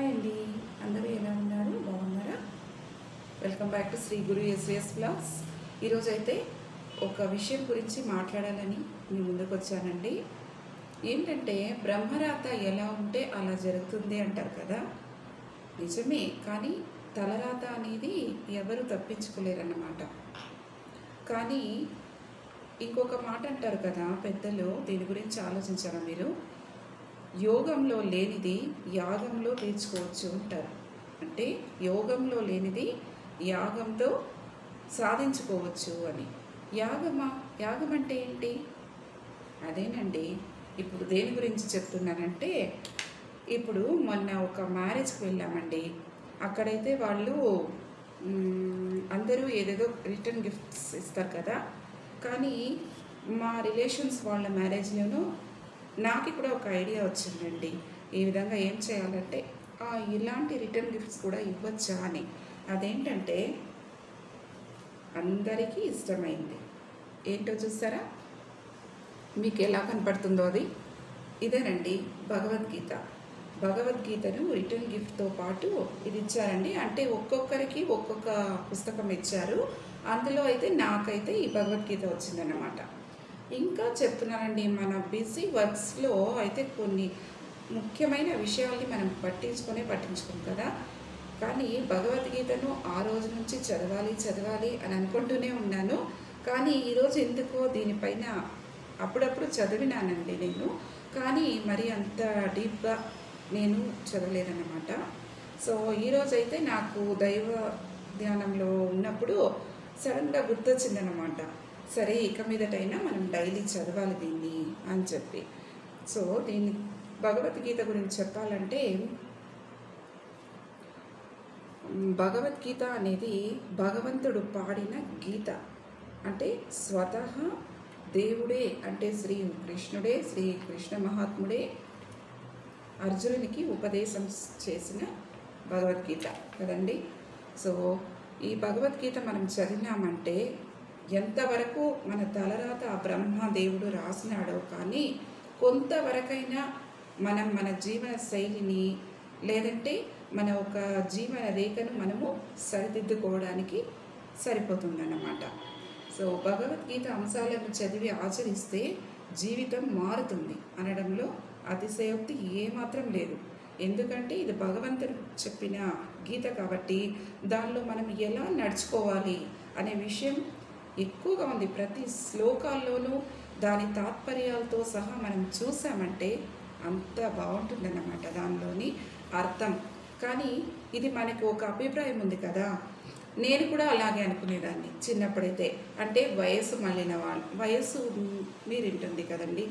Hi అండి, అందరూ ఎలా ఉన్నారు? బాగున్నారా? Welcome back to Shri Guru SVS blogs. ఈరోజైతే ఒక విషయం గురించి మాట్లాడాలని మీ ముందుకు వచ్చానండి. ఏంటంటే బ్రహ్మరాత ఎలా ఉంటే అలా జరుగుతుంది అంటారు కదా, నిజమే. కానీ తలరాత అనేది ఎవరు తప్పించుకోలేరన్నమాట. కానీ ఇంకొక మాట అంటారు కదా పెద్దలు, దీని గురించి ఆలోచించారా మీరు? యోగంలో లేనిది యాగంలో తీర్చుకోవచ్చు అంటారు. అంటే యోగంలో లేనిది యాగంతో సాధించుకోవచ్చు అని. యాగం అంటే ఏంటి? అదేనండి. ఇప్పుడు దేని గురించి చెప్తున్నానంటే, ఇప్పుడు మొన్న ఒక మ్యారేజ్కి వెళ్ళామండి. అక్కడైతే వాళ్ళు అందరూ ఏదేదో రిటర్న్ గిఫ్ట్స్ ఇస్తారు కదా. కానీ మా రిలేషన్స్ వాళ్ళ మ్యారేజ్లోనూ నాకు కూడా ఒక ఐడియా వచ్చిందండి. ఈ విధంగా ఏం చేయాలంటే ఇలాంటి రిటర్న్ గిఫ్ట్స్ కూడా ఇవ్వచ్చా అని. అదేంటంటే అందరికీ ఇష్టమైంది ఏంటో చూస్తారా? మీకు ఎలా కనపడుతుందో అది ఇదేనండి, భగవద్గీత. భగవద్గీతను రిటర్న్ గిఫ్ట్తో పాటు ఇది ఇచ్చారండి. అంటే ఒక్కొక్కరికి ఒక్కొక్క పుస్తకం ఇచ్చారు. అందులో అయితే నాకైతే ఈ భగవద్గీత వచ్చిందన్నమాట. ఇంకా చెప్తున్నానండి, మన బిజీ వర్క్స్లో అయితే కొన్ని ముఖ్యమైన విషయాల్ని మనం పట్టించుకోం కదా. కానీ భగవద్గీతను ఆ రోజు నుంచి చదవాలి అని అనుకుంటూనే ఉన్నాను. కానీ ఈరోజు ఎందుకో దీనిపైన అప్పుడప్పుడు చదివినానండి నేను, కానీ మరి అంత డీప్గా నేను చదవలేదన్నమాట. సో ఈరోజైతే నాకు దైవ ధ్యానంలో ఉన్నప్పుడు సడన్గా గుర్తొచ్చిందన్నమాట. సరే, ఇక మీదటైనా మనం డైలీ చదవాలి దీన్ని అని చెప్పి. సో దీన్ని భగవద్గీత గురించి చెప్పాలంటే, భగవద్గీత అనేది భగవంతుడు పాడిన గీత. అంటే స్వతహా దేవుడే, అంటే శ్రీకృష్ణుడే, శ్రీకృష్ణ మహాత్ముడే అర్జునునికి ఉపదేశం చేసిన భగవద్గీత కదండి. సో ఈ భగవద్గీత మనం చదివినామంటే ఎంతవరకు మన తలరాత ఆ బ్రహ్మదేవుడు రాసినాడో, కానీ కొంతవరకైనా మనం మన జీవన శైలిని, లేదంటే మన ఒక జీవన రేఖను మనము సరిదిద్దుకోవడానికి సరిపోతుందన్నమాట. సో భగవద్గీత అంశాలను చదివి ఆచరిస్తే జీవితం మారుతుంది అనడంలో అతిశయోక్తి ఏమాత్రం లేదు. ఎందుకంటే ఇది భగవంతుడు చెప్పిన గీత కాబట్టి దానిలో మనం ఎలా నడుచుకోవాలి అనే విషయం ఎక్కువగా ఉంది. ప్రతి శ్లోకాల్లోనూ దాని తాత్పర్యాలతో సహా మనం చూసామంటే అంత బాగుంటుందన్నమాట దానిలోని అర్థం. కానీ ఇది మనకు ఒక అభిప్రాయం ఉంది కదా. నేను కూడా అలాగే అనుకునేదాన్ని చిన్నప్పుడైతే. అంటే వయసు మళ్ళిన వాళ్ళు, వయసు మీరింటుంది కదండి,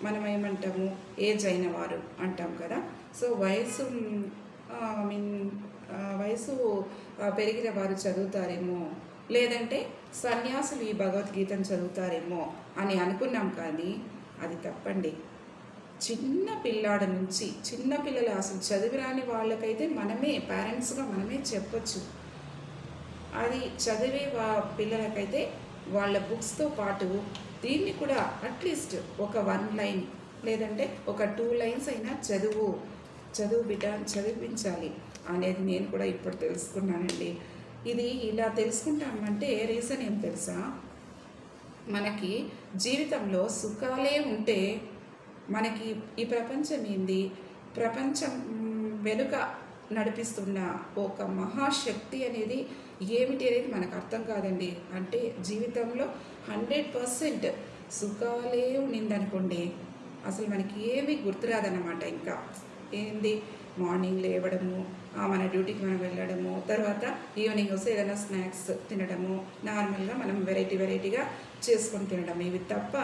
మనం ఏమంటాము, ఏజ్ అయిన వారు అంటాం కదా. సో వయసు వయసు పెరిగిన వారు చదువుతారేమో, లేదంటే సన్యాసులు ఈ భగవద్గీతను చదువుతారేమో అని అనుకున్నాం. కానీ అది తప్పండి. చిన్న పిల్లాడి నుంచి, చిన్నపిల్లలు అసలు చదివిరాని వాళ్ళకైతే మనమే పేరెంట్స్గా మనమే చెప్పొచ్చు. అది చదివే పిల్లలకైతే వాళ్ళ బుక్స్తో పాటు దీన్ని కూడా అట్లీస్ట్ ఒక 1 లైన్ లేదంటే ఒక 2 లైన్స్ అయినా చదువు బిడ్డ చదివించాలి అనేది నేను కూడా ఇప్పుడు తెలుసుకున్నానండి. ఇది ఇలా తెలుసుకుంటామంటే రీజన్ ఏం తెలుసా? మనకి జీవితంలో సుఖాలే ఉంటే మనకి ఈ ప్రపంచం ఏంది, ప్రపంచం వెనుక నడిపిస్తున్న ఒక మహాశక్తి అనేది ఏమిటి అనేది మనకు అర్థం కాదండి. అంటే జీవితంలో 100% సుఖాలే ఉండిందనుకోండి, అసలు మనకి ఏమీ గుర్తురాదన్నమాట. ఇంకా ఏంది, మార్నింగ్ లేవడము, మన డ్యూటీకి మనం వెళ్ళడము, తర్వాత ఈవినింగ్ వస్తే ఏదైనా స్నాక్స్ తినడము, నార్మల్గా మనం వెరైటీగా చేసుకొని తినడం, ఇవి తప్ప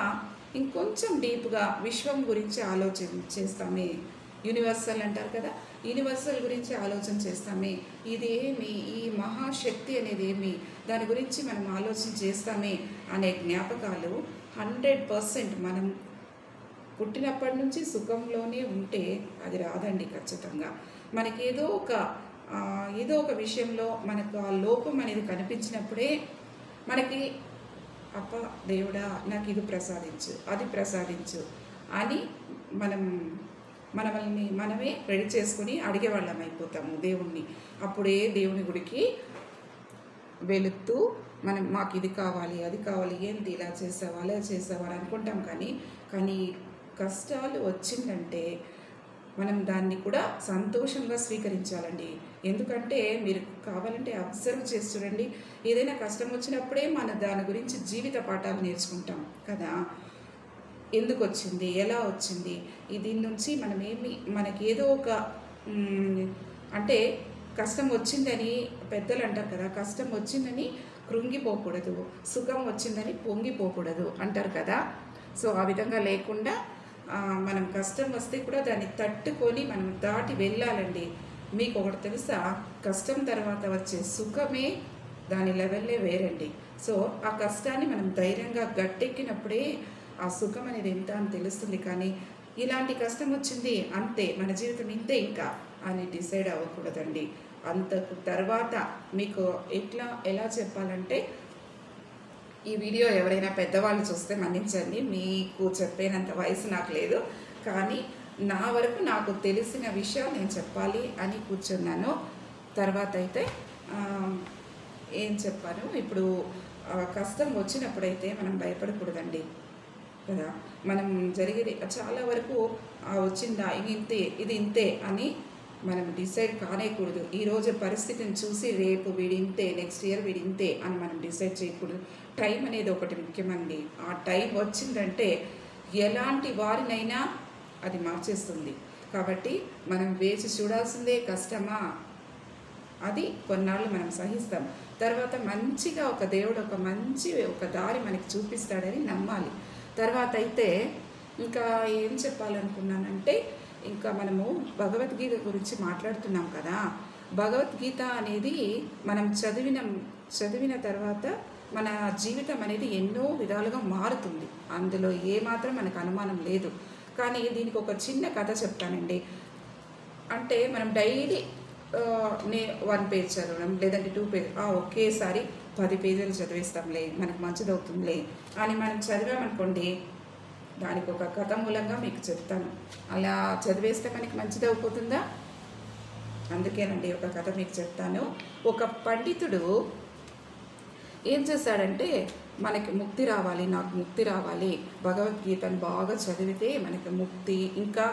ఇంకొంచెం డీప్గా విశ్వం గురించి ఆలోచన చేస్తామే. యూనివర్సల్ అంటారు కదా, యూనివర్సల్ గురించి ఆలోచన చేస్తామే. ఇదేమి, ఈ మహాశక్తి అనేది ఏమి, దాని గురించి మనం ఆలోచన చేస్తామే అనే జ్ఞాపకాలు 100% మనం పుట్టినప్పటి నుంచి సుఖంలోనే ఉంటే అది రాదండి ఖచ్చితంగా. మనకి ఏదో ఒక విషయంలో మనకు ఆ లోపం అనేది కనిపించినప్పుడే మనకి అప్ప దేవుడా నాకు ఇది ప్రసాదించు, అది ప్రసాదించు అని మనం మనల్ని మనమే రెడీ చేసుకొని అడిగేవాళ్ళం అయిపోతాము దేవుణ్ణి. అప్పుడే దేవుని గుడికి వెళుతూ మనం మాకు ఇది కావాలి అది కావాలి, ఏంటి ఇలా చేసావా అలా చేసావా అని అనుకుంటాం. కానీ కష్టాలు వచ్చిందంటే మనం దాన్ని కూడా సంతోషంగా స్వీకరించాలండి. ఎందుకంటే మీరు కావాలంటే అబ్జర్వ్ చేసి చూడండి, ఏదైనా కష్టం వచ్చినప్పుడే మన దాని గురించి జీవిత పాఠాలు నేర్చుకుంటాం కదా. ఎందుకు వచ్చింది, ఎలా వచ్చింది, దీని నుంచి మనకి ఏదో ఒక అంటే కష్టం వచ్చిందని పెద్దలు అంటారు కదా, కష్టం వచ్చిందని కృంగిపోకూడదు, సుఖం వచ్చిందని పొంగిపోకూడదు అంటారు కదా. సో ఆ విధంగా లేకుండా మనం కష్టం వస్తే కూడా దాన్ని తట్టుకొని మనం దాటి వెళ్ళాలండి. మీకు ఒకటి తెలుసా, కష్టం తర్వాత వచ్చే సుఖమే దాని లెవెల్లే వేరండి. సో ఆ కష్టాన్ని మనం ధైర్యంగా గట్టెక్కినప్పుడే ఆ సుఖం అనేది ఎంత అని తెలుస్తుంది. కానీ ఇలాంటి కష్టం వచ్చింది అంతే, మన జీవితం ఇంతే ఇంకా అని డిసైడ్ అవ్వకూడదండి. అంతకు తర్వాత మీకు ఎలా చెప్పాలంటే, ఈ వీడియో ఎవరైనా పెద్దవాళ్ళు చూస్తే మన్నించండి, మీకు చెప్పేనంత వయసు నాకు లేదు. కానీ నా వరకు నాకు తెలిసిన విషయం నేను చెప్పాలి అని కూర్చున్నాను. తర్వాత అయితే ఏం చెప్పాను, ఇప్పుడు కష్టం వచ్చినప్పుడైతే మనం భయపడకూడదండి కదా. మనం జరిగేది చాలా వరకు వచ్చిందా ఇది ఇంతే అని మనం డిసైడ్ కానేయకూడదు. ఈరోజు పరిస్థితిని చూసి రేపు వీడింతే, నెక్స్ట్ ఇయర్ వీడింతే అని మనం డిసైడ్ చేయకూడదు. టైం అనేది ఒకటి ముఖ్యమండి. ఆ టైం వచ్చిందంటే ఎలాంటి వారినైనా అది మార్చేస్తుంది. కాబట్టి మనం వేచి చూడాల్సిందే. కష్టమా, అది కొన్నాళ్ళు మనం సహిస్తాం. తర్వాత మంచిగా ఒక దేవుడు ఒక దారి మనకి చూపిస్తాడని నమ్మాలి. తర్వాత అయితే ఇంకా ఏం చెప్పాలనుకున్నానంటే, ఇంకా మనము భగవద్గీత గురించి మాట్లాడుతున్నాం కదా. భగవద్గీత అనేది మనం చదివిన తర్వాత మన జీవితం అనేది ఎన్నో విధాలుగా మారుతుంది. అందులో ఏమాత్రం మనకు అనుమానం లేదు. కానీ దీనికి ఒక చిన్న కథ చెప్తానండి. అంటే మనం డైలీ 1 పేజ్ చదవడం, లేదంటే 2 పేజ్, ఒకేసారి 10 పేజీలు చదివేస్తాంలే, మనకు మంచిదవుతుందిలే అని మనం చదివామనుకోండి, దానికి ఒక కథ మూలంగా మీకు చెప్తాను. అలా చదివేస్తే మనకి మంచిది అయిపోతుందా? అందుకేనండి ఒక కథ మీకు చెప్తాను. ఒక పండితుడు ఏం చేశాడంటే, మనకి ముక్తి రావాలి, నాకు ముక్తి రావాలి, భగవద్గీతను బాగా చదివితే మనకి ముక్తి, ఇంకా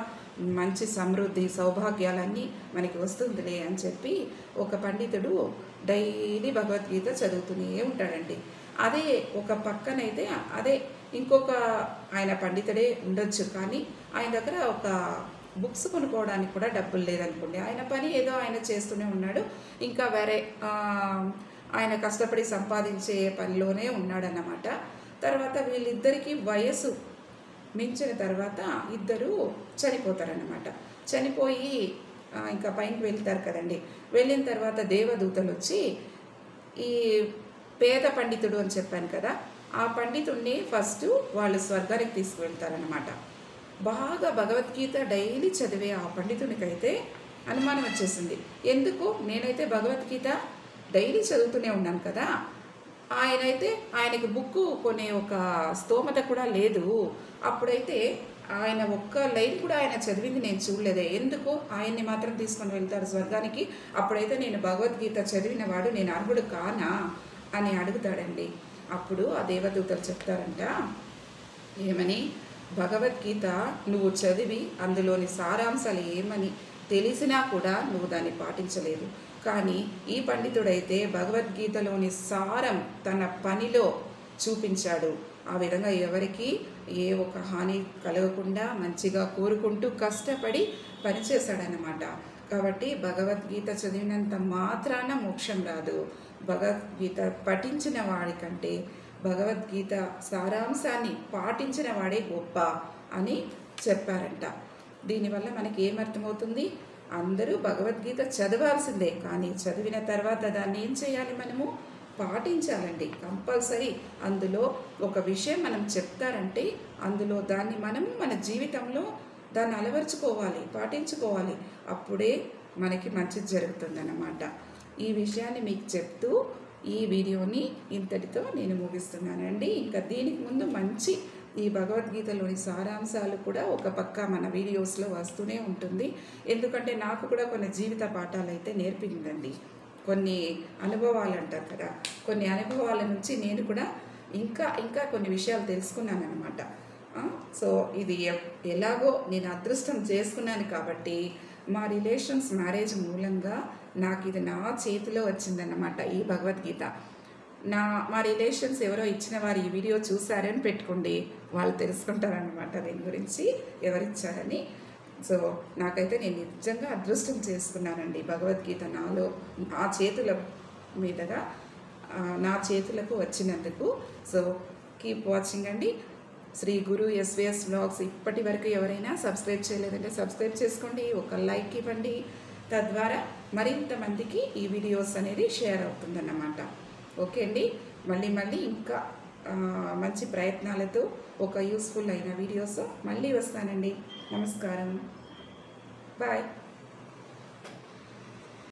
మంచి సమృద్ధి, సౌభాగ్యాలన్నీ మనకి వస్తుందిలే అని చెప్పి ఒక పండితుడు డైలీ భగవద్గీత చదువుతూనే ఉంటాడండి. అదే ఒక పక్కనైతే ఇంకొక ఆయన పండితుడే ఉండొచ్చు, కానీ ఆయన దగ్గర ఒక బుక్స్ కొనుక్కోవడానికి కూడా డబ్బులు లేదనుకోండి. ఆయన పని ఏదో ఆయన చేస్తూనే ఉన్నాడు, ఇంకా వేరే ఆయన కష్టపడి సంపాదించే పనిలోనే ఉన్నాడన్నమాట. తర్వాత వీళ్ళిద్దరికీ వయసు మించిన తర్వాత ఇద్దరు చనిపోతారన్నమాట. చనిపోయి ఇంకా పైకి వెళ్తారు కదండి. వెళ్ళిన తర్వాత దేవదూతలు వచ్చి, ఈ పేద పండితుడు అని చెప్పాను కదా, ఆ పండితుడిని ఫస్ట్ వాళ్ళు స్వర్గానికి తీసుకువెళ్తారనమాట. బాగా భగవద్గీత డైలీ చదివే ఆ పండితునికైతే అనుమానం వచ్చేసింది. ఎందుకు, నేనైతే భగవద్గీత డైలీ చదువుతూనే ఉన్నాను కదా, ఆయనకి బుక్ కొనే ఒక స్తోమత కూడా లేదు. అప్పుడైతే ఆయన ఒక్క లైన్ కూడా ఆయన చదివింది నేను చూడలేదే, ఎందుకు ఆయన్ని మాత్రం తీసుకొని వెళ్తారు స్వర్గానికి? అప్పుడైతే నేను భగవద్గీత చదివిన వాడు నేను అర్హుడు కానా అని అడుగుతాడండి. అప్పుడు ఆ దేవదూతలు చెప్తారంట, ఏమని, భగవద్గీత నువ్వు చదివి అందులోని సారాంశాలు ఏమని తెలిసినా కూడా నువ్వు దాన్ని పాటించలేదు. కానీ ఈ పండితుడైతే భగవద్గీతలోని సారం తన పనిలో చూపించాడు. ఆ విధంగా ఎవరికి ఏ ఒక హాని కలగకుండా మంచిగా కోరుకుంటూ కష్టపడి పనిచేశాడనమాట. కాబట్టి భగవద్గీత చదివినంత మాత్రాన మోక్షం రాదు. భగవద్గీత పఠించిన వాడికంటే భగవద్గీత సారాంశాన్ని పాటించిన వాడే గొప్ప అని చెప్పారంట. దీనివల్ల మనకి ఏమర్థమవుతుంది, అందరూ భగవద్గీత చదవాల్సిందే, కానీ చదివిన తర్వాత దాన్ని ఏం చేయాలి, మనము పాటించాలండి కంపల్సరీ. అందులో ఒక విషయం మనం చెప్తారంటే అందులో దాన్ని మనము మన జీవితంలో దాన్ని అలవర్చుకోవాలి, పాటించుకోవాలి. అప్పుడే మనకి మంచిది జరుగుతుందన్నమాట. ఈ విషయాన్ని మీకు చెప్తూ ఈ వీడియోని ఇంతటితో నేను ముగిస్తున్నానండి. ఇంకా దీనికి ముందు మంచి ఈ భగవద్గీతలోని సారాంశాలు కూడా ఒక పక్క మన వీడియోస్లో వస్తూనే ఉంటుంది. ఎందుకంటే నాకు కూడా కొన్ని జీవిత పాఠాలు అయితే నేర్పిందండి. కొన్ని అనుభవాలు అంటారు కదా, కొన్ని అనుభవాల నుంచి నేను కూడా ఇంకా ఇంకా కొన్ని విషయాలు తెలుసుకున్నాను అనమాట. సో ఇది ఎలాగో నేను అదృష్టం చేసుకున్నాను కాబట్టి మా రిలేషన్స్ మ్యారేజ్ మూలంగా నాకు ఇది నా చేతిలో వచ్చిందన్నమాట ఈ భగవద్గీత. మా రిలేషన్స్ ఎవరో ఇచ్చిన వారు ఈ వీడియో చూసారని పెట్టుకోండి, వాళ్ళు తెలుసుకుంటారనమాట దీని గురించి ఎవరిచ్చారని. సో నాకైతే నేను నిజంగా అదృష్టం చేసుకున్నానండి భగవద్గీత నా చేతుల మీదుగా నా చేతులకు వచ్చినందుకు. సో కీప్ వాచింగ్ అండి. శ్రీ గురు ఎస్విఎస్ వ్లాగ్స్ ఇప్పటి వరకు ఎవరైనా సబ్స్క్రైబ్ చేయలేదంటే సబ్స్క్రైబ్ చేసుకోండి, ఒక లైక్ ఇవ్వండి. తద్వారా మరింత మందికి ఈ వీడియోస్ అనేది షేర్ అవుతుందన్నమాట. ఓకే అండి, మళ్ళీ ఇంకా మంచి ప్రయత్నాలతో ఒక యూస్ఫుల్ అయిన వీడియోస్ మళ్ళీ వస్తానండి. నమస్కారం, బాయ్.